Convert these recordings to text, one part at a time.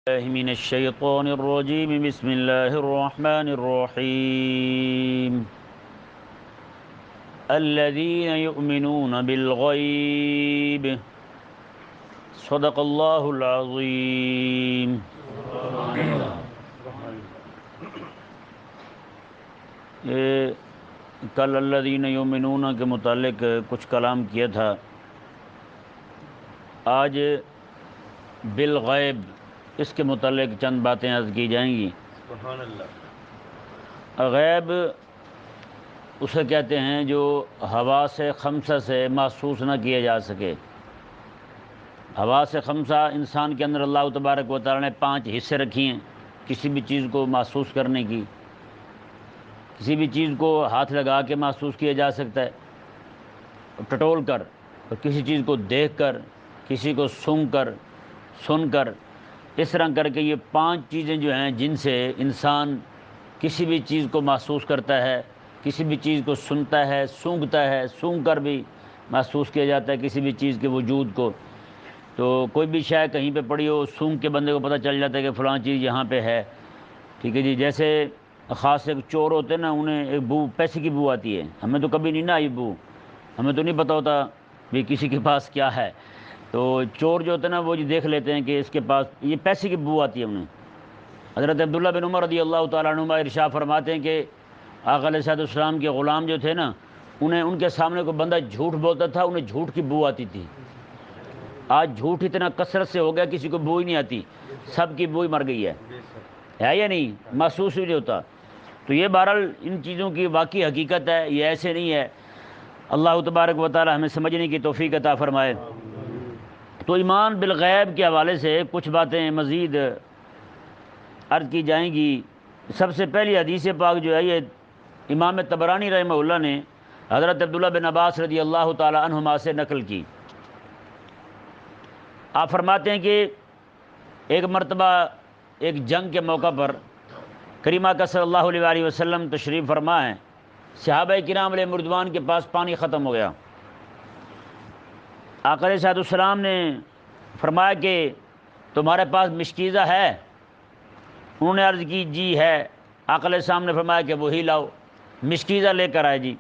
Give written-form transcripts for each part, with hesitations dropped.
من الشیطان الرجیم بسم اللہ الرحمن الرحیم الذین یؤمنون بالغیب صدق اللہ العظیم۔ کل الذین یؤمنون کے متعلق کچھ کلام کیا تھا، آج بالغیب اس کے متعلق چند باتیں عرض کی جائیں گی۔ سبحان اللہ۔ غیب اسے کہتے ہیں جو حواس خمسہ سے محسوس نہ کیا جا سکے۔ حواس خمسہ انسان کے اندر اللہ تبارک و تعالی نے 5 حصے رکھی ہیں کسی بھی چیز کو محسوس کرنے کی۔ کسی بھی چیز کو ہاتھ لگا کے محسوس کیا جا سکتا ہے، ٹٹول کر، اور کسی چیز کو دیکھ کر، کسی کو سونگھ کر، سن کر، اس طرح کر کے یہ 5 چیزیں جو ہیں جن سے انسان کسی بھی چیز کو محسوس کرتا ہے، کسی بھی چیز کو سنتا ہے، سونگھتا ہے، سونگھ کر بھی محسوس کیا جاتا ہے کسی بھی چیز کے وجود کو۔ تو کوئی بھی شے کہیں پہ پڑی ہو، سونگھ کے بندے کو پتہ چل جاتا ہے کہ فلاں چیز یہاں پہ ہے، ٹھیک ہے جی۔ جیسے خاص ایک چور ہوتے ہیں نا، انہیں ایک بو، پیسے کی بو آتی ہے، ہمیں تو کبھی نہیں نا آئی بو، ہمیں تو نہیں پتہ ہوتا بھی کسی کے پاس کیا ہے، تو چور جو ہوتے ہیں نا وہ جی دیکھ لیتے ہیں کہ اس کے پاس یہ پیسے کی بو آتی ہے انہیں۔ حضرت عبداللہ بن عمر رضی اللہ تعالیٰ عنہما ارشاد فرماتے ہیں کہ آقا علیہ السلام کے غلام جو تھے نا، انہیں ان کے سامنے کوئی بندہ جھوٹ بولتا تھا، انہیں جھوٹ کی بو آتی تھی۔ آج جھوٹ اتنا کثرت سے ہو گیا کسی کو بو ہی نہیں آتی، سب کی بو ہی مر گئی ہے یا نہیں، محسوس ہی نہیں ہوتا۔ تو یہ بہرحال ان چیزوں کی واقعی حقیقت ہے، یہ ایسے نہیں ہے۔ اللہ تبارک و تعالی ہمیں سمجھنے کی توفیق عطا فرمائے۔ تو ایمان بالغیب کے حوالے سے کچھ باتیں مزید عرض کی جائیں گی۔ سب سے پہلی حدیث پاک جو ہے یہ امام طبرانی رحمہ اللہ نے حضرت عبداللہ بن عباس رضی اللہ تعالی عنہما سے نقل کی۔ آپ فرماتے ہیں کہ ایک مرتبہ ایک جنگ کے موقع پر کریمہ کا صلی اللہ علیہ وآلہ وسلم تشریف فرما ہے، صحابہ کرام علیہ مردوان کے پاس پانی ختم ہو گیا۔ آقا علیہ السلام نے فرمایا کہ تمہارے پاس مشکیزہ ہے؟ انہوں نے عرض کی جی ہے۔ آقا علیہ السلام نے فرمایا کہ وہی لاؤ، مشکیزہ لے کر آئے جی۔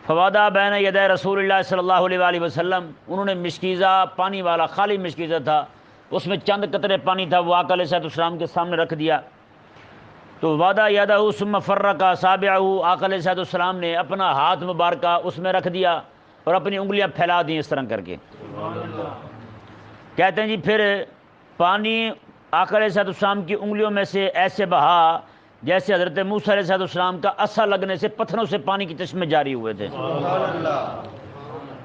فوادہ بین یدی رسول اللہ صلی اللہ علیہ وآلہ وسلم، انہوں نے مشکیزہ، پانی والا خالی مشکیزہ تھا، اس میں چند قطرے پانی تھا، وہ آقا علیہ السلام کے سامنے رکھ دیا۔ تو وعدہ یدہ ثم فرق اصابعہ، آقا علیہ السلام نے اپنا ہاتھ مبارکہ اس میں رکھ دیا اور اپنی انگلیاں پھیلا دیں اس طرح کر کے۔ کہتے ہیں جی پھر پانی آقا علیہ السلام کی انگلیوں میں سے ایسے بہا جیسے حضرت موسیٰ علیہ السلام کا عصا لگنے سے پتھروں سے پانی کی چشمے جاری ہوئے تھے۔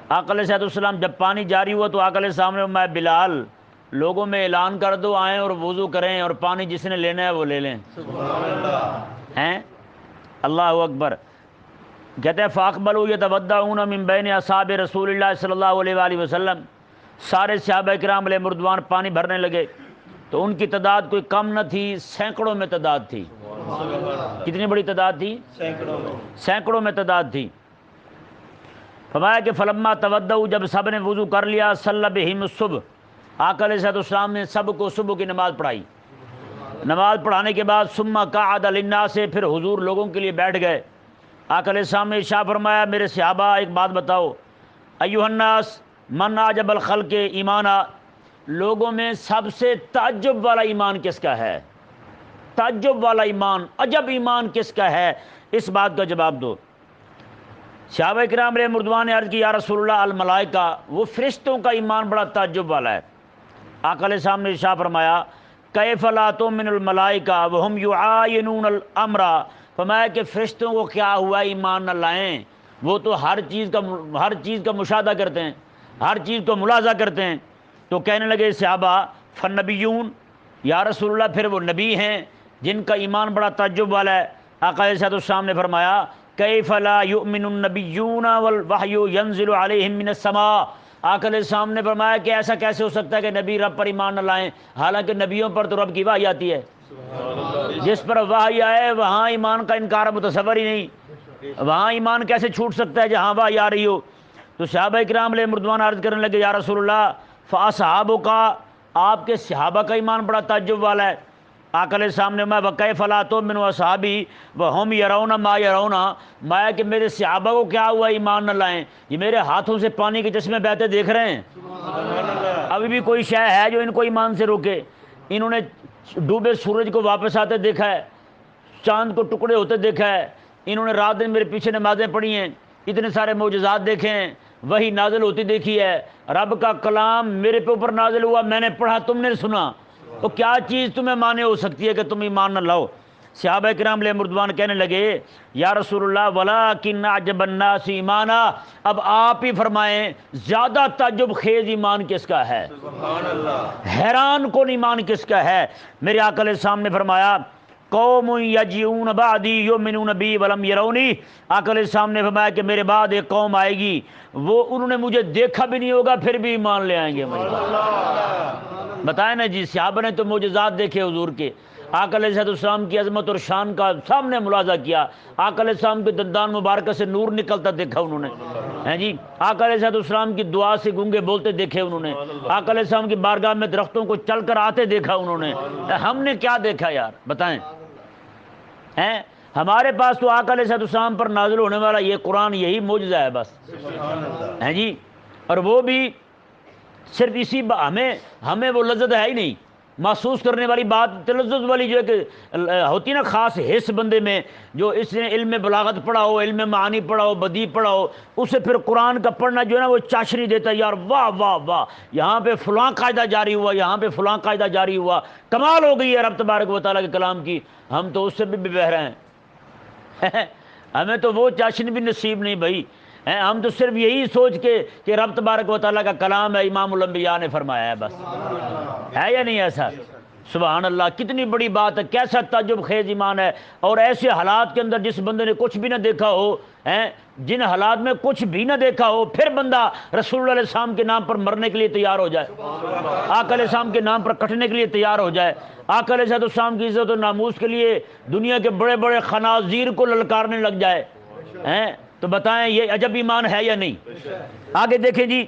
آقا علیہ السلام جب پانی جاری ہوا تو آقا علیہ السلام نے میں بلال لوگوں میں اعلان کر دو، آئیں اور وضو کریں اور پانی جس نے لینا ہے وہ لے لیں۔ ہیں اللہ اکبر۔ کہتے ہیں فاقبلوا یتودعون من بین اصحاب رسول اللہ صلی اللہ علیہ وآلہ وسلم، سارے صحابہ کرام علیہ مردوان پانی بھرنے لگے، تو ان کی تعداد کوئی کم نہ تھی، سینکڑوں میں تعداد تھی۔ کتنی بڑی تعداد تھی؟ سینکڑوں میں تعداد تھی۔ فرمایا کہ فلما تودعوا، جب سب نے وضو کر لیا، صلی بہم الصبح، آقا علیہ السلام نے سب کو صبح کی نماز پڑھائی۔ نماز پڑھانے کے بعد ثم قعد للناس، پھر حضور لوگوں کے لیے بیٹھ گئے۔ آقا علیہ السلام نے ارشاد فرمایا میرے صحابہ ایک بات بتاؤ، ایھا الناس من اعجب الخلق ایمانا، لوگوں میں سب سے تعجب والا ایمان کس کا ہے؟ تعجب والا ایمان، عجب ایمان کس کا ہے؟ اس بات کا جواب دو۔ صحابہ کرام علیہ مردوان نے عرض کی یا رسول اللہ الملائکہ، وہ فرشتوں کا ایمان بڑا تعجب والا ہے۔ آقا علیہ السلام نے ارشاد فرمایا کیف لا تؤمن الملائکہ وہم یعاینون الامر، فرمایا کہ فرشتوں کو کیا ہوا ایمان نہ لائیں، وہ تو ہر چیز کا مشاہدہ کرتے ہیں، ہر چیز کو ملاحظہ کرتے ہیں۔ تو کہنے لگے صحابہ فالنبیون، یا رسول اللہ پھر وہ نبی ہیں جن کا ایمان بڑا تعجب والا ہے۔ آقا علیہ السلام نے فرمایا کیف لا یؤمن النبیون والوحی ینزل علیہم من السماء، آقا علیہ السلام نے فرمایا کہ ایسا کیسے ہو سکتا ہے کہ نبی رب پر ایمان نہ لائیں، حالانکہ نبیوں پر تو رب کی وحی آتی ہے۔ جس پر وحی آئے وہاں ایمان کا انکار متصور ہی نہیں، وہاں ایمان کیسے چھوٹ سکتا ہے جہاں وحی آ رہی ہو۔ تو صحابہ کرام علیہ مردوان عرض کرنے لگے یا رسول اللہ فاصحابک آپ کے صحابہ کا ایمان بڑا تعجب والا ہے۔ آقا علیہ السلام نے میں وکیف لا تؤمن اصحابی وہم یرون ما یرون، میں کہ میرے صحابہ کو کیا ہوا ایمان نہ لائیں، یہ میرے ہاتھوں سے پانی کے چشمے بہتے دیکھ رہے ہیں۔ ابھی بھی کوئی شے ہے جو ان کو ایمان سے روکے؟ انہوں نے ڈوبے سورج کو واپس آتے دیکھا ہے، چاند کو ٹکڑے ہوتے دیکھا ہے، انہوں نے رات دن میرے پیچھے نمازیں پڑھی ہیں، اتنے سارے معجزات دیکھے ہیں، وہی نازل ہوتی دیکھی ہے، رب کا کلام میرے پہ اوپر نازل ہوا، میں نے پڑھا، تم نے سنا، تو کیا چیز تمہیں مانے ہو سکتی ہے کہ تم ایمان نہ لاؤ؟ صحابہ کرام علیہ مردوان کہنے لگے یا رسول اللہ ولیکن اعجب الناس ایمانا، اب آپ ہی فرمائیں زیادہ تعجب خیز ایمان کس کا ہے، سبحان اللہ، حیران کن ایمان کس کا ہے؟ میرے آقا علیہ السلام نے فرمایا قوم یجیون بعدی یؤمنون بی ولم یرونی، آقا علیہ السلام نے فرمایا کہ میرے بعد ایک قوم آئے گی، وہ انہوں نے مجھے دیکھا بھی نہیں ہوگا پھر بھی ایمان لے آئیں گے مجھے۔ بتائیں نا جی، صحابہ نے تو معجزات دیکھے حضور کے، آقا علیہ السلام کی عظمت اور شان کا سامنے ملاحظہ کیا، آقا علیہ السلام کے دندان مبارکہ سے نور نکلتا دیکھا انہوں نے، ہیں جی، آقا علیہ السلام کی دعا سے گونگے بولتے دیکھے انہوں نے، آقا علیہ السلام کی بارگاہ میں درختوں کو چل کر آتے دیکھا انہوں نے۔ ہم نے کیا دیکھا یار بتائیں؟ ہیں ہمارے پاس تو آقا علیہ السلام پر نازل ہونے والا یہ قرآن یہی معجزہ ہے بس، ہیں جی، اور وہ بھی صرف اسی ہمیں وہ لذت ہے ہی نہیں، محسوس کرنے والی بات تلذذ والی جو ہے کہ ہوتی نا خاص حص بندے میں، جو اس نے علم بلاغت پڑھا ہو، علم معانی پڑھا ہو، بدیع پڑھا ہو، اسے پھر قرآن کا پڑھنا جو ہے نا وہ چاشنی دیتا ہے، یار واہ واہ واہ، یہاں پہ فلاں قاعدہ جاری ہوا، یہاں پہ فلاں قاعدہ جاری ہوا، کمال ہو گئی ہے رب تبارک و تعالیٰ کے کلام کی، ہم تو اس سے بھی بہ رہے ہیں ہمیں تو وہ چاشنی بھی نصیب نہیں بھائی، ہم تو صرف یہی سوچ کے کہ رب تبارک و تعالیٰ کا کلام ہے، امام الانبیاء نے فرمایا ہے بس، ہے یا نہیں ایسا؟ سبحان اللہ، کتنی بڑی بات ہے، کیسا تعجب خیز ایمان ہے، اور ایسے حالات کے اندر جس بندے نے کچھ بھی نہ دیکھا ہو، جن حالات میں کچھ بھی نہ دیکھا ہو، پھر بندہ رسول اللہ علیہ السلام کے نام پر مرنے کے لیے تیار ہو جائے، آقا علیہ السلام کے نام پر کٹنے کے لیے تیار ہو جائے، آقا علیہ السلام کی عزت و ناموس کے لیے دنیا کے بڑے بڑے خنازیر کو للکارنے لگ جائے، تو بتائیں یہ عجب ایمان ہے یا نہیں؟ آگے دیکھیں جی،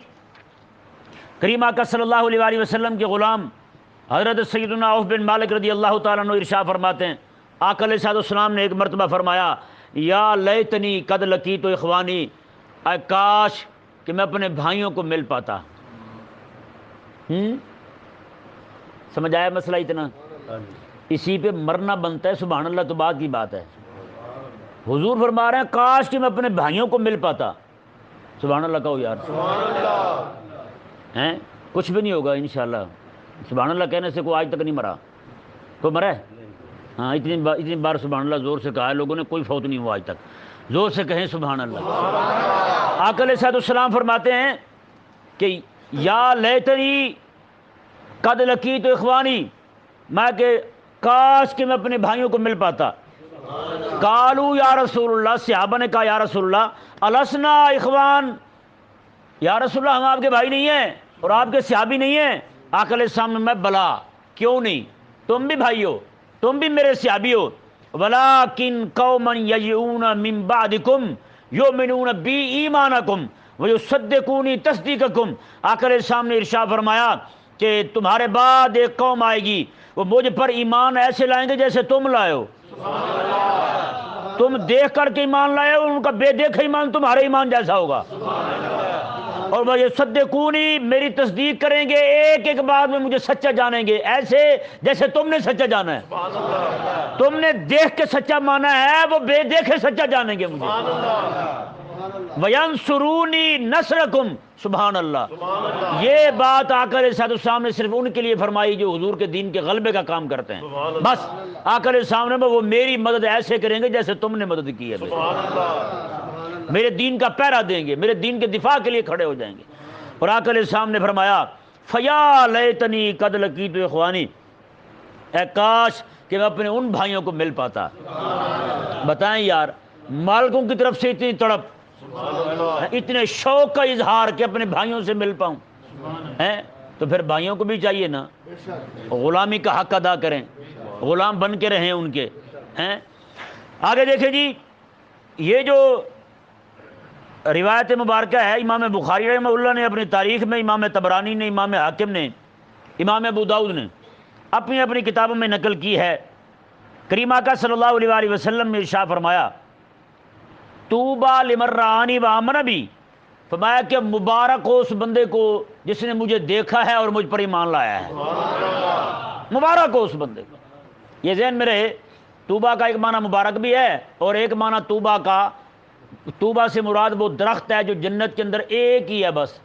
کریم آقا صلی اللہ علیہ وآلہ وسلم کے غلام حضرت سیدنا عوف بن مالک رضی اللہ تعالیٰ عنہ ارشاد فرماتے ہیں، آقا علیہ السلام نے ایک مرتبہ فرمایا یا لیتنی قد لقیت اخوانی، اے کاش کہ میں اپنے بھائیوں کو مل پاتا۔ سمجھ آیا مسئلہ اتنا؟ اسی پہ مرنا بنتا ہے، سبحان اللہ، تو بات کی بات ہے، حضور فرما رہے ہیں کاش کہ میں اپنے بھائیوں کو مل پاتا، سبحان اللہ کہو یار، ہیں کچھ بھی نہیں ہوگا انشاءاللہ، سبحان اللہ کہنے سے کوئی آج تک نہیں مرا، کوئی مرا ہے؟ ہاں اتنی بار سبحان اللہ زور سے کہا ہے لوگوں نے، کوئی فوت نہیں ہوا آج تک، زور سے کہیں سبحان اللہ۔ آقا علیہ السلام فرماتے ہیں کہ یا لیتنی قد لقیت اخوانی، میں کہ کاش کہ میں اپنے بھائیوں کو مل پاتا۔ قالوا یا رسول اللہ، صحابہ نے کہا یا رسول اللہ السنا اخوان، یا رسول اللہ ہم آپ کے بھائی نہیں ہیں اور آپ کے صحابی نہیں ہیں؟ آقا علیہ السلام نے میں بلا، کیوں نہیں، تم بھی بھائی ہو، تم بھی میرے صحابی ہو، ولیکن قوما یجئون من بعدکم یؤمنون بی ایمانکم ویصدقونی تصدیقکم، آقا علیہ السلام نے ارشاد فرمایا کہ تمہارے بعد ایک قوم آئے گی، وہ مجھ پر ایمان ایسے لائیں گے جیسے تم لائے ہو، تم دیکھ کر کے ایمان لائے ہو، ان کا بے دیکھ ایمان تمہارے ایمان جیسا ہوگا، اور وہ صدقونی میری تصدیق کریں گے، ایک ایک بات میں مجھے سچا جانیں گے، ایسے جیسے تم نے سچا جانا ہے، تم نے دیکھ کے سچا مانا ہے، وہ بے دیکھے سچا جانیں گے مجھے، وَيَنْصُرُونِي نَصْرَكُمْ، سبحان اللہ، یہ بات آقا علیہ السلام نے صرف ان کے لیے فرمائی جو حضور کے دین کے غلبے کا کام کرتے ہیں، بس آقا علیہ السلام نے وہ میری مدد ایسے کریں گے جیسے تم نے مدد کی ہے، میرے دین کا پہرا دیں گے، میرے دین کے دفاع کے لیے کھڑے ہو جائیں گے۔ اور آقا علیہ السلام نے فرمایا فیا لیتنی قد لقیت اخوانی، اے کاش کہ میں اپنے ان بھائیوں کو مل پاتا۔ بتائیں یار، مالکوں کی طرف سے اتنی تڑپ، اتنے شوق کا اظہار کہ اپنے بھائیوں سے مل پاؤں، تو پھر بھائیوں کو بھی چاہیے نا غلامی کا حق ادا کریں، غلام بن کے رہیں ان کے۔ آگے دیکھیں جی، یہ جو روایت مبارکہ ہے، امام بخاری رحمہ اللہ نے اپنی تاریخ میں، امام طبرانی نے، امام حاکم نے امام ابو داؤد نے اپنی اپنی کتابوں میں نقل کی ہے، کریم آقا صلی اللہ علیہ وآلہ وسلم نے ارشاد فرمایا طوبیٰ لمن رآنی وآمن بی، فرمایا کہ مبارک ہو اس بندے کو جس نے مجھے دیکھا ہے اور مجھ پر ایمان لایا ہے، مبارک ہو اس بندے کو۔ یہ ذہن میں رہے، طوبیٰ کا ایک معنی مبارک بھی ہے، اور ایک معنی طوبیٰ کا، طوبیٰ سے مراد وہ درخت ہے جو جنت کے اندر ایک ہی ہے، بس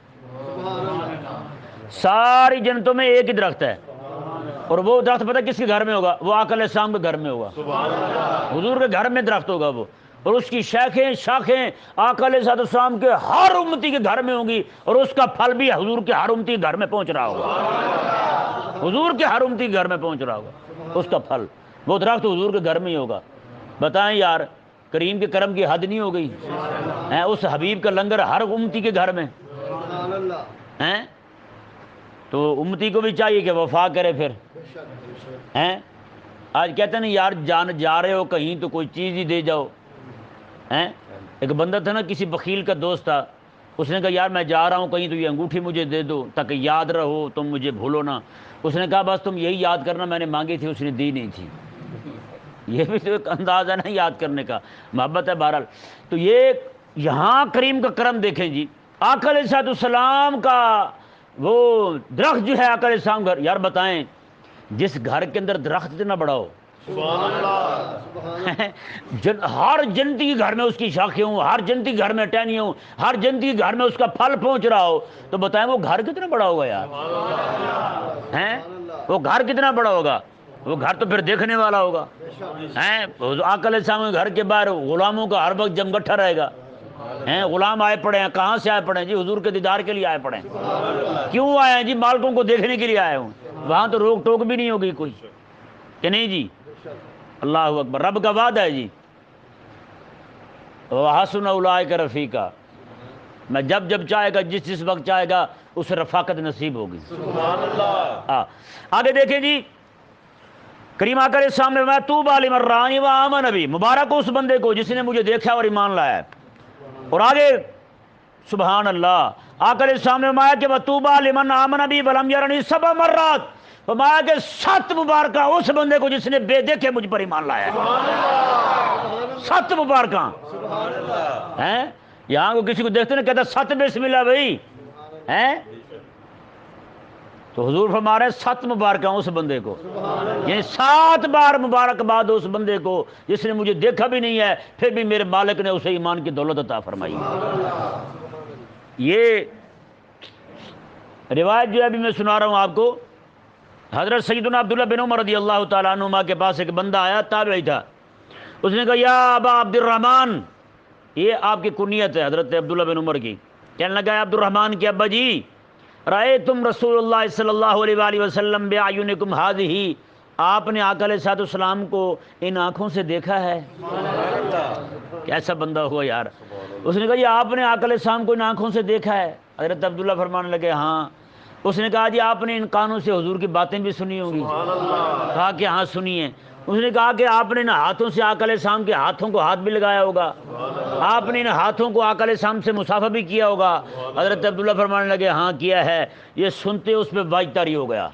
ساری جنتوں میں ایک ہی درخت ہے، اور وہ درخت پتہ کس کے گھر میں ہوگا؟ وہ آقا علیہ السلام کے گھر میں ہوگا، حضور کے گھر میں درخت ہوگا وہ، اور اس کی شاخیں آقا علیہ السلام کے ہر امتی کے گھر میں ہوں گی، اور اس کا پھل بھی حضور کے ہر امتی کے گھر میں پہنچ رہا ہوگا، حضور کے ہر امتی کے گھر میں پہنچ رہا ہوگا اس کا پھل، وہ درخت حضور کے گھر میں ہی ہوگا۔ بتائیں یار، کریم کے کرم کی حد نہیں ہو گئی ہیں؟ اس حبیب کا لنگر ہر امتی کے گھر میں ہیں، تو امتی کو بھی چاہیے کہ وفا کرے پھر ہیں۔ آج کہتے ہیں نا یار جا رہے ہو کہیں تو کوئی چیز ہی دے جاؤ ہیں۔ ایک بندہ تھا نا، کسی بخیل کا دوست تھا، اس نے کہا یار میں جا رہا ہوں کہیں تو یہ انگوٹھی مجھے دے دو تاکہ یاد رہو، تم مجھے بھولو نا۔ اس نے کہا بس تم یہی یاد کرنا میں نے مانگی تھی، اس نے دی نہیں تھی۔ یہ بھی تو ایک انداز ہے نا یاد کرنے کا، محبت ہے بہرحال۔ تو یہ یہاں کریم کا کرم دیکھیں جی، آقا علیہ السلام کا وہ درخت جو ہے آقا علیہ السلام گھر، یار بتائیں جس گھر کے اندر درخت اتنا بڑا ہو، ہر جنتی کے گھر میں اس کی شاخیں ہوں، ہر جنتی کے گھر میں ٹہنیاں ہوں، ہر جنتی کے گھر میں اس کا پھل پہنچ رہا ہو، تو بتائیں وہ گھر کتنا بڑا ہوگا یار ہیں؟ وہ گھر کتنا بڑا ہوگا؟ وہ گھر تو پھر دیکھنے والا ہوگا ہیں۔ آقا علیہ السلام کے گھر کے باہر غلاموں کا ہر وقت جمگٹھا رہے گا ہیں، غلام آئے پڑے ہیں، کہاں سے آئے پڑے ہیں جی؟ حضور کے دیدار کے لیے آئے پڑے ہیں۔ کیوں آئے ہیں جی؟ مالکوں کو دیکھنے کے لیے آئے ہوں، وہاں تو روک ٹوک بھی نہیں ہوگی کوئی کہ نہیں جی؟ اللہ اکبر، رب کا وعدہ ہے جی، وَحَسُنَ أُولَٰئِكَ رَفِیقًا، میں جب چاہے گا، جس وقت چاہے گا اسے رفاقت نصیب ہوگی۔ آگے دیکھیں جی، کریم آقا علیہ السلام نے فرمایا طوبیٰ لمن رآنی وآمن بی، مبارک ہو اس بندے کو جس نے مجھے دیکھا اور ایمان لایا ہے۔ اور آگے سبحان اللہ، آقا علیہ السلام نے فرمایا کہ وطوبیٰ لمن آمن بی ولم یرنی 7 مرات، فرمایا کہ 7 مبارکہ اس بندے کو جس نے بے دیکھے مجھ پر ایمان لایا ہے۔ 7 مبارکہ ہیں؟ یہاں کو کسی کو دیکھتے نا کہتا 7 بسم اللہ بھائی ہیں، تو حضور فرما رہے ہیں 7 مبارکہ اس بندے کو، یعنی 7 بار مبارکباد اس بندے کو جس نے مجھے دیکھا بھی نہیں ہے پھر بھی میرے مالک نے اسے ایمان کی دولت عطا فرمائی۔ یہ روایت جو ہے ابھی میں سنا رہا ہوں آپ کو، حضرت سیدنا عبداللہ بن عمر رضی اللہ تعالیٰ عنہما کے پاس ایک بندہ آیا، تابعی تھا، اس نے کہا یا ابا عبد الرحمن، یہ آپ کی کنیت ہے حضرت عبداللہ بن عمر کی، کہنے لگا عبد الرحمن کے ابا جی رأیتم رسول اللہ صلی اللہ علیہ وآلہ وسلم بأعینکم ہذہ، آپ نے آقا علیہ السلام کو ان آنکھوں سے دیکھا ہے؟ کیسا بندہ ہوا یار۔ اس نے کہا یہ آپ نے آقا علیہ السلام کو ان آنکھوں سے دیکھا ہے؟ حضرت عبداللہ فرمانے لگے ہاں۔ اس نے کہا جی آپ نے ان کانوں سے حضور کی باتیں بھی سنی ہوں گی؟ کہا کہ ہاں سنی ہیں۔ اس نے کہا کہ آپ نے ان ہاتھوں سے آقا علیہ السلام کے ہاتھوں کو ہاتھ بھی لگایا ہوگا، آپ نے ان ہاتھوں کو آقا علیہ السلام سے مصافحہ بھی کیا ہوگا؟ حضرت عبداللہ فرمانے لگے ہاں کیا ہے۔ یہ سنتے اس پہ واج طاری ہو گیا،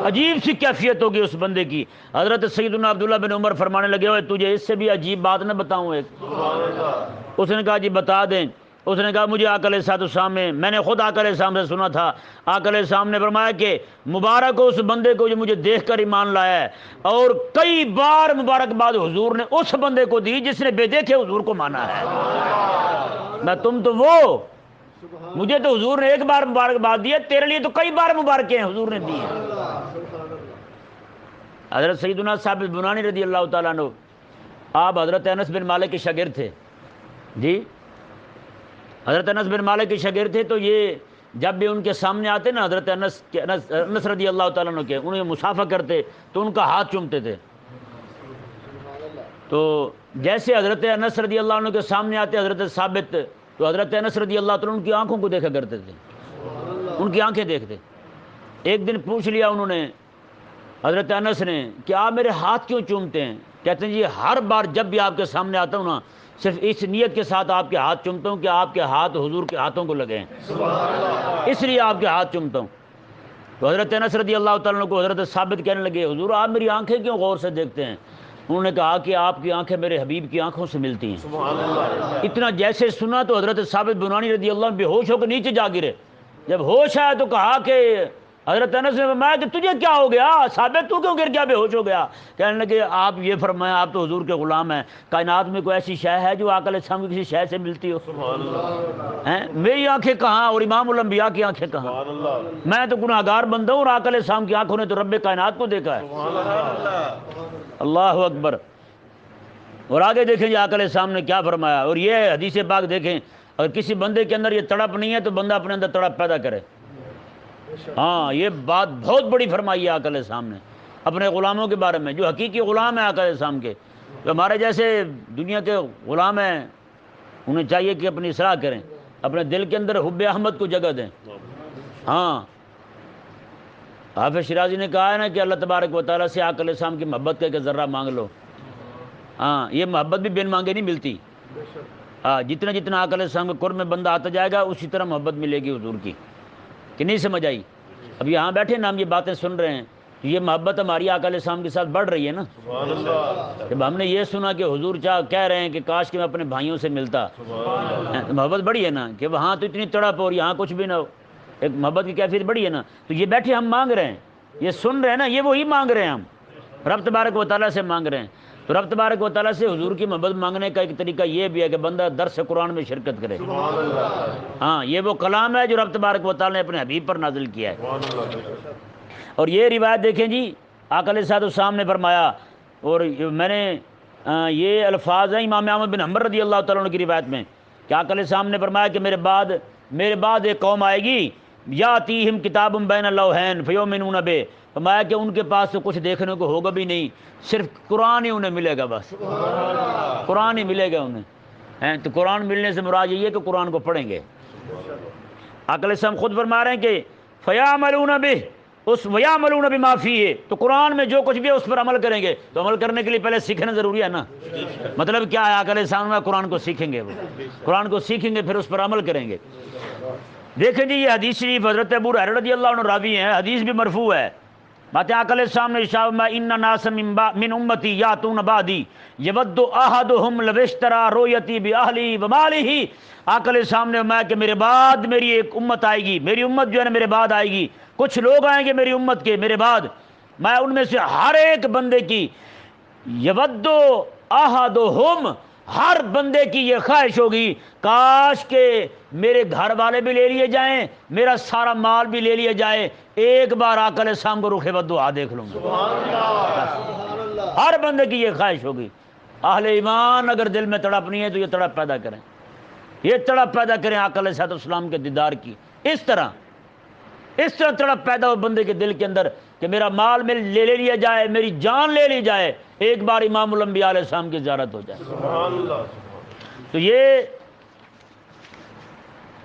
عجیب سی کیفیت ہوگی اس بندے کی۔ حضرت سیدنا عبداللہ بن عمر فرمانے لگے اوے تجھے اس سے بھی عجیب بات نہ بتاؤں ایک؟ اس نے کہا جی بتا دیں۔ اس نے کہا مجھے آقا علیہ السلام میں نے خود آقا علیہ السلام سے سنا تھا، آقا علیہ السلام نے فرمایا کہ مبارک ہو اس بندے کو جو مجھے دیکھ کر ایمان لایا ہے، اور کئی بار مبارکباد حضور نے اس بندے کو دی جس نے بے دیکھے حضور کو مانا ہے۔ میں تم تو وہ، مجھے تو حضور نے ایک بار مبارکباد دی ہے، تیرے لیے تو کئی بار مبارکیں ہیں حضور نے دی ہیں۔ حضرت سیدنا ثابت بنانی رضی اللہ تعالیٰ عنہ، آپ حضرت انس بن مالک کے شاگرد تھے جی، حضرت انس بن مالک کے شاگرد تھے، تو یہ جب بھی ان کے سامنے آتے نا حضرت انس رضی اللہ تعالیٰ عنہ کے، انہیں مصافحہ کرتے تو ان کا ہاتھ چومتے تھے۔ تو جیسے حضرت انس رضی اللہ عنہ کے سامنے آتے حضرت ثابت، تو حضرت انس رضی اللہ تعالیٰ عنہ ان کی آنکھوں کو دیکھا کرتے تھے، ان کی آنکھیں دیکھتے۔ ایک دن پوچھ لیا انہوں نے حضرت انس نے کہ آپ میرے ہاتھ کیوں چومتے ہیں؟ کہتے ہیں جی ہر بار جب بھی آپ کے سامنے آتا ہوں نا صرف اس نیت کے ساتھ آپ کے ہاتھ چومتا ہوں کہ آپ کے ہاتھ حضور کے ہاتھوں کو لگے ہیں، اس لیے آپ کے ہاتھ چومتا ہوں۔ تو حضرت انس رضی اللہ تعالیٰ عنہ کو حضرت ثابت کہنے لگے حضور آپ میری آنکھیں کیوں غور سے دیکھتے ہیں؟ انہوں نے کہا کہ آپ کی آنکھیں میرے حبیب کی آنکھوں سے ملتی ہیں۔ اتنا جیسے سنا تو حضرت ثابت بنانی رضی اللہ عنہ بے ہوش ہو کے نیچے جا گرے۔ جب ہوش آیا تو کہا کہ حضرت انس نے فرمایا کہ تجھے کیا ہو گیا ثابت، تو کیوں گر گیا، بے ہوش ہو گیا؟ کہنے لگے آپ یہ فرمایا آپ تو حضور کے غلام ہیں، کائنات میں کوئی ایسی شے ہے جو آقا علیہ السلام کی کسی شے سے ملتی ہو؟ ہیں میری آنکھیں کہاں اور امام الانبیاء کی آنکھیں کہاں؟ میں تو گناہگار بندہ ہوں اور آقا علیہ السلام کی آنکھوں نے تو رب کائنات کو دیکھا ہے۔ اللہ اکبر۔ اور آگے دیکھیں جی آقا علیہ السلام نے کیا فرمایا، اور یہ حدیث پاک دیکھیں، اگر کسی بندے کے اندر یہ تڑپ نہیں ہے تو بندہ اپنے اندر تڑپ پیدا کرے۔ ہاں یہ بات بہت بڑی فرمائی ہے آقا علیہ السلام نے اپنے غلاموں کے بارے میں، جو حقیقی غلام ہیں آقا علیہ السلام کے، جو ہمارے جیسے دنیا کے غلام ہیں، انہیں چاہیے کہ اپنی اصلاح کریں، اپنے دل کے اندر حب احمد کو جگہ دیں۔ ہاں حافظ شیرازی نے کہا ہے نا کہ اللہ تبارک و تعالیٰ سے آقا علیہ السلام کی محبت کر کے ذرہ مانگ لو۔ ہاں یہ محبت بھی بن مانگے نہیں ملتی۔ ہاں جتنا جتنا آقا علیہ السلام کے قرب میں بندہ آتا جائے گا اسی طرح محبت ملے گی حضور کی، کہ نہیں سمجھ آئی؟ اب یہاں بیٹھے نا ہم یہ باتیں سن رہے ہیں، یہ محبت ہماری آقا علیہ السلام کے ساتھ بڑھ رہی ہے نا۔ جب ہم نے یہ سنا کہ حضور کہہ رہے ہیں کہ کاش کہ میں اپنے بھائیوں سے ملتا، محبت بڑی ہے نا، کہ وہاں تو اتنی تڑپ اور یہاں کچھ بھی نہ ہو، ایک محبت کی کیفیت بڑی ہے نا۔ تو یہ بیٹھے ہم مانگ رہے ہیں، یہ سن رہے ہیں نا، یہ وہی مانگ رہے ہیں، ہم رب تبارک و تعالیٰ سے مانگ رہے ہیں۔ تو رب تبارک و تعالیٰ سے حضور کی محبت مانگنے کا ایک طریقہ یہ بھی ہے کہ بندہ درس قرآن میں شرکت کرے۔ ہاں یہ وہ کلام ہے جو رب تبارک و تعالیٰ نے اپنے حبیب پر نازل کیا ہے۔ اور یہ روایت دیکھیں جی آقا علیہ السلام نے فرمایا، اور میں نے یہ الفاظ ہیں امام احمد بن حنبل رضی اللہ تعالیٰ عنہ کی روایت میں کہ آقا علیہ السلام نے فرمایا کہ میرے بعد ایک قوم آئے گی، یاتیہم کتاب بین اللوحین فیؤمنون بہ، فرمایا کہ ان کے پاس تو کچھ دیکھنے کو ہوگا بھی نہیں، صرف قرآن ہی انہیں ملے گا، بس قرآن ہی ملے گا انہیں۔ تو قرآن ملنے سے مراد یہ ہے کہ قرآن کو پڑھیں گے۔ آقا علیہ السلام خود فرما رہے ہیں کہ فیعملون بہ، ویعملون بما فیہ، تو قرآن میں جو کچھ بھی ہے اس پر عمل کریں گے۔ تو عمل کرنے کے لیے پہلے سیکھنا ضروری ہے نا۔ مطلب کیا ہے؟ آقا علیہ السلام میں قرآن کو سیکھیں گے، وہ قرآن کو سیکھیں گے پھر اس پر عمل کریں گے۔ دیکھیں جی یہ حدیث شریف حضرت ابو ہریرہ رضی اللہ عنہ راوی ہیں، حدیث بھی مرفوع ہے۔ بات آقا علیہ السلام نے ارشاد فرمایا ان ناس من امتی یاتون بعدی یود احدهم لو اشتری رؤیتی باہلی ومالہ۔ آقا علیہ السلام نے فرمایا کہ میرے بعد میری ایک امت آئے گی، میری امت جو ہے نا میرے بعد آئے گی، کچھ لوگ آئیں گے میری امت کے میرے بعد، میں ان میں سے ہر ایک بندے کی یود احدهم، ہر بندے کی یہ خواہش ہوگی کاش کہ میرے گھر والے بھی لے لیے جائیں، میرا سارا مال بھی لے لیا جائے، ایک بار آقا علیہ السلام کو رخ ودعا دیکھ لوں گا۔ ہر بندے کی یہ خواہش ہوگی۔ اہل ایمان اگر دل میں تڑپ نہیں ہے تو یہ تڑپ پیدا کریں، یہ تڑپ پیدا کریں آقا علیہ السلام کے دیدار کی۔ اس طرح تڑپ پیدا ہو بندے کے دل کے اندر کہ میرا مال لے لیا جائے، میری جان لے لی جائے، ایک بار امام الانبیاء علیہ السلام کی زیارت ہو جائے۔ تو یہ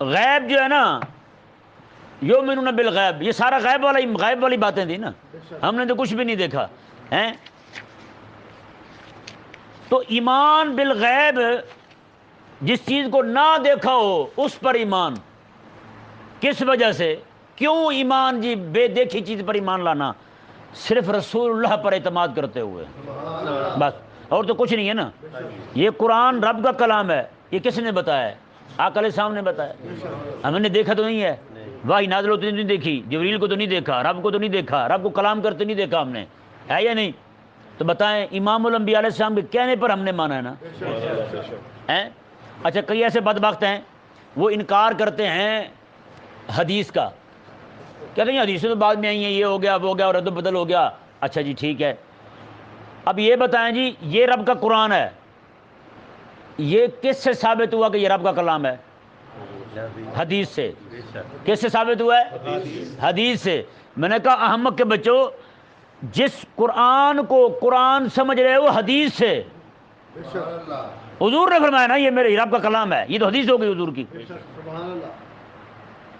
غیب جو ہے نا، یؤمنون بالغیب، یہ سارا غیب والی باتیں تھی نا، ہم نے تو کچھ بھی نہیں دیکھا ہیں۔ تو ایمان بالغیب، جس چیز کو نہ دیکھا ہو اس پر ایمان، کس وجہ سے؟ کیوں ایمان جی بے دیکھی چیز پر ایمان لانا؟ صرف رسول اللہ پر اعتماد کرتے ہوئے، بس، اور تو کچھ نہیں ہے نا۔ یہ قرآن رب کا کلام ہے، یہ کس نے بتایا ہے؟ آقا علیہ السلام نے بتایا۔ ہم نے دیکھا تو نہیں ہے، وحی نازل ہوتی نہیں دیکھی، جبریل کو تو نہیں دیکھا، رب کو تو نہیں دیکھا، رب کو کلام کرتے نہیں دیکھا ہم نے، ہے یا نہیں؟ تو بتائیں امام الانبیاء علیہ السلام کے کہنے پر ہم نے مانا ہے نا۔ اچھا کئی ایسے بدبخت ہیں وہ انکار کرتے ہیں حدیث کا، کہتے ہیں حدیثیں تو بعد میں آئی ہیں، یہ ہو گیا وہ ہو گیا اور رد و بدل ہو گیا۔ اچھا جی ٹھیک ہے، اب یہ بتائیں جی یہ رب کا قرآن ہے، یہ کس سے ثابت ہوا کہ یہ رب کا کلام ہے؟ حدیث سے۔ کس سے ثابت ہوا ہے؟ حدیث سے۔ میں نے کہا احمق کے بچوں، جس قرآن کو قرآن سمجھ رہے ہو حدیث سے، حضور نے فرمایا نا یہ میرے رب کا کلام ہے، یہ تو حدیث ہو گئی حضور کی۔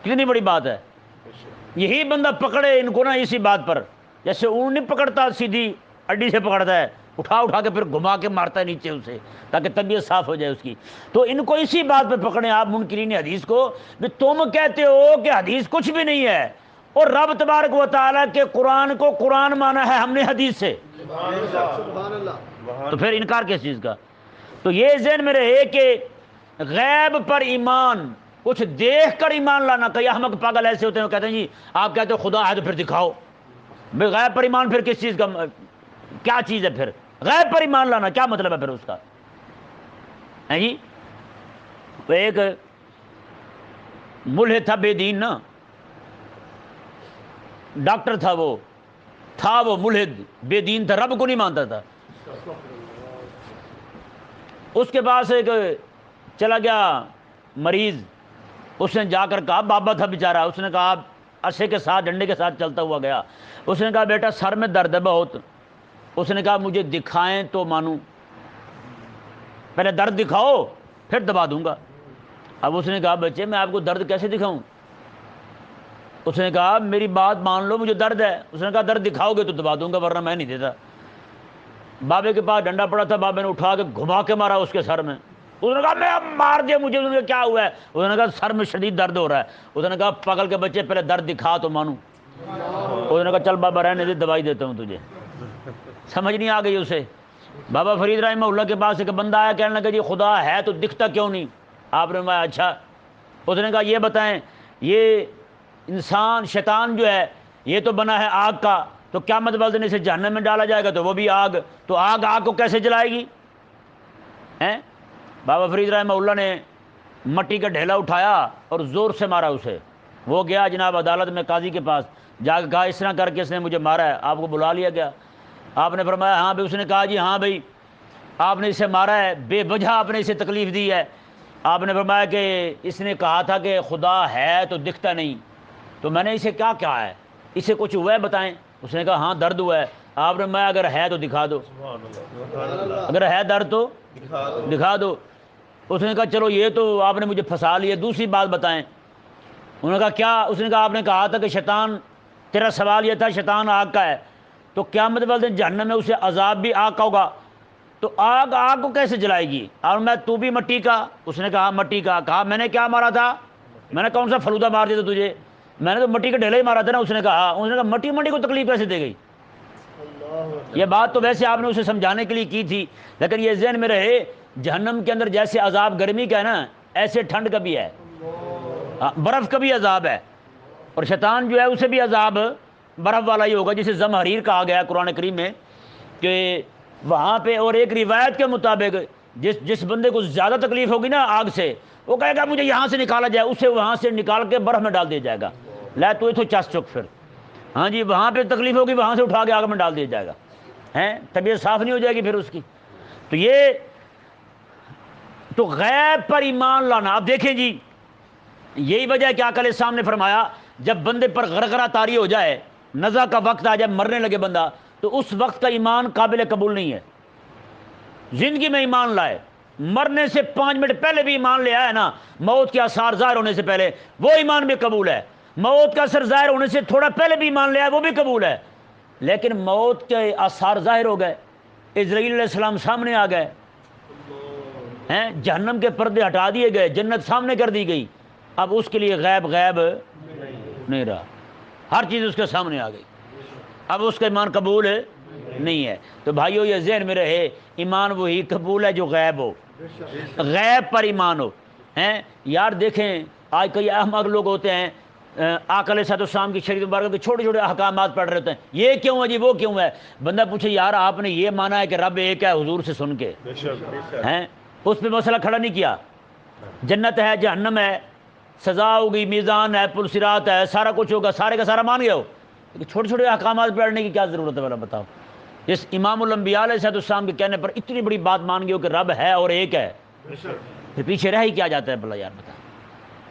کتنی بڑی بات ہے۔ یہی بندہ پکڑے ان کو نا اسی بات پر، جیسے اون نہیں پکڑتا سیدھی اڈی سے پکڑتا ہے، اٹھا کے پھر گھما کے مارتا ہے نیچے اسے تاکہ طبیعت صاف ہو جائے اس کی، تو ان کو اسی بات پہ پکڑیں آپ منکرین حدیث کو، بھی تم کہتے ہو کہ حدیث کچھ بھی نہیں ہے، اور رب تبارک و تعالیٰ کے قرآن کو قرآن مانا ہے ہم نے حدیث سے، تو پھر انکار کس چیز کا؟ تو یہ ذہن میں رہے کہ غیب پر ایمان، کچھ دیکھ کر ایمان لانا. کئی احمق پاگل ایسے ہوتے ہیں، وہ کہتے ہیں جی آپ کہتے ہو خدا ہے تو پھر دکھاؤ. بھئی غیب پر ایمان پھر کس چیز کا، کیا چیز ہے پھر؟ غیب پر ایمان لانا کیا مطلب ہے پھر اس کا؟ ہے جی وہ ایک ملحد تھا، بے دین نا، ڈاکٹر تھا، وہ ملحد بے دین تھا، رب کو نہیں مانتا تھا. اس کے پاس ایک چلا گیا مریض، اس نے جا کر کہا، بابا تھا بیچارہ، اس نے کہا عصے کے ساتھ ڈنڈے کے ساتھ چلتا ہوا گیا. اس نے کہا بیٹا سر میں درد ہے بہت. اس نے کہا مجھے دکھائیں تو مانوں، پہلے درد دکھاؤ پھر دبا دوں گا. اب اس نے کہا بچے میں آپ کو درد کیسے دکھاؤں؟ اس نے کہا میری بات مان لو مجھے درد ہے. اس نے کہا درد دکھاؤ گے تو دبا دوں گا ورنہ میں نہیں دیتا. بابے کے پاس ڈنڈا پڑا تھا، بابے نے اٹھا کے گھما کے مارا اس کے سر میں. اس نے کہا میں اب مار دیا مجھے. اس نے کہا کیا ہوا ہے؟ اس نے کہا سر میں شدید درد ہو رہا ہے. اس نے کہا پاگل کے بچے پہلے درد دکھا تو مانوں. اس نے کہا چل بابا رہنے دے دوائی دیتا ہوں تجھے. سمجھ نہیں آ گئی اسے. بابا فرید رحمہ اللہ کے پاس ایک بندہ آیا، کہنے لگا جی خدا ہے تو دکھتا کیوں نہیں؟ آپ نے کہا اچھا. اس نے کہا یہ بتائیں یہ انسان شیطان جو ہے یہ تو بنا ہے آگ کا، تو قیامت والے دن اسے جہنم میں ڈالا جائے گا تو وہ بھی آگ، تو آگ کو کیسے جلائے گی؟ ہیں؟ بابا فرید رحمہ اللہ نے مٹی کا ڈھیلا اٹھایا اور زور سے مارا اسے. وہ گیا جناب عدالت میں قاضی کے پاس، جا کے کہا اس طرح کر کے اس نے مجھے مارا ہے. آپ کو بلا لیا گیا. آپ نے فرمایا ہاں بھائی. اس نے کہا جی ہاں بھائی آپ نے اسے مارا ہے، بے وجہ آپ نے اسے تکلیف دی ہے. آپ نے فرمایا کہ اس نے کہا تھا کہ خدا ہے تو دکھتا نہیں، تو میں نے اسے کیا کہا ہے، اسے کچھ ہوا ہے بتائیں. اس نے کہا ہاں درد ہوا ہے. آپ نے فرمایا اگر ہے تو دکھا دو، اگر ہے درد تو دکھا دو. اس نے کہا چلو یہ تو آپ نے مجھے پھنسا لیا، دوسری بات بتائیں. انہوں نے کہا کیا؟ اس نے کہا آپ نے کہا تھا کہ شیطان، تیرا سوال یہ تھا شیطان آگ کا ہے، تو قیامت والے دن جہنم میں اسے عذاب بھی آگ کا ہوگا، تو آگ کو کیسے جلائے گی؟ اور میں تو بھی مٹی کا؟ اس نے کہا مٹی کا. کہا میں نے کیا مارا تھا؟ میں نے کون سا فلودہ مار دیا تھا تجھے؟ میں نے تو مٹی کا ڈھیلا ہی مارا تھا نا. اس نے کہا مٹی کو تکلیف کیسے دے گئی؟ یہ بات تو ویسے آپ نے اسے سمجھانے کے لیے کی تھی، لیکن یہ ذہن میں رہے جہنم کے اندر جیسے عذاب گرمی کا ہے نا، ایسے ٹھنڈ کا بھی ہے، برف کا بھی عذاب ہے. اور شیطان جو ہے اسے بھی عذاب برف والا ہی ہوگا، جسے زمہریر کہا گیا ہے قرآن کریم میں کہ وہاں پہ. اور ایک روایت کے مطابق جس بندے کو زیادہ تکلیف ہوگی نا آگ سے، وہ کہے گا مجھے یہاں سے نکالا جائے، اسے وہاں سے نکال کے برف میں ڈال دیا جائے گا. لے تو چس چک پھر. ہاں جی وہاں پہ تکلیف ہوگی، وہاں سے اٹھا کے آگ میں ڈال دیا جائے گا. ہیں طبیعت صاف نہیں ہو جائے گی پھر اس کی. تو یہ تو غیب پر ایمان لانا. اب دیکھیں جی یہی وجہ ہے کہ آقا علیہ السلام نے فرمایا جب بندے پر غرغرہ طاری ہو جائے، نزع کا وقت آ جائے، مرنے لگے بندہ، تو اس وقت کا ایمان قابل قبول نہیں ہے. زندگی میں ایمان لائے، مرنے سے 5 منٹ پہلے بھی ایمان لے آیا نا، موت کے آثار ظاہر ہونے سے پہلے، وہ ایمان بھی قبول ہے. موت کا اثر ظاہر ہونے سے تھوڑا پہلے بھی ایمان لے آیا، وہ بھی قبول ہے. لیکن موت کے آثار ظاہر ہو گئے، اسرائیل علیہ السلام سامنے آ گئے ہیں، جہنم کے پردے ہٹا دیے گئے، جنت سامنے کر دی گئی. اب اس کے لیے غیب نہیں رہا، ہر چیز اس کے سامنے آ گئی، اب اس کا ایمان قبول نہیں ہے. تو بھائیو یہ ذہن میں رہے ایمان وہی قبول ہے جو غیب ہو، غیب پر ایمان ہو. ہیں یار دیکھیں آج کئی احمق لوگ ہوتے ہیں، آقا علیہ السلام کی شریعت مبارکہ کے چھوٹے چھوٹے احکامات پڑھ رہے ہوتے ہیں، یہ کیوں ہے جی وہ کیوں ہے. بندہ پوچھے یار آپ نے یہ مانا ہے کہ رب ایک ہے حضور سے سن کے، ہیں اس پہ مسئلہ کھڑا نہیں کیا. جنت ہے، جہنم ہے، سزا ہوگی، میزان ہے، پل صراط ہے، سارا کچھ ہوگا، سارے کا سارا مان گئے ہو. چھوٹے چھوٹے احکامات پڑھنے کی کیا ضرورت ہے بھلا بتاؤ. جس امام الانبیاء علیہ السلام کے کہنے پر اتنی بڑی بات مان گئے ہو کہ رب ہے اور ایک ہے، پھر پیچھے رہ ہی کیا جاتا ہے بھلا یار بتا.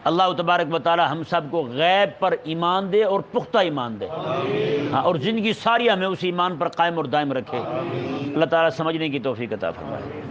اللہ تبارک و تعالی ہم سب کو غیب پر ایمان دے اور پختہ ایمان دے، اور زندگی ساری ہمیں اس ایمان پر قائم اور دائم رکھے. اللہ تعالی سمجھنے کی توفیق عطا فرمائے.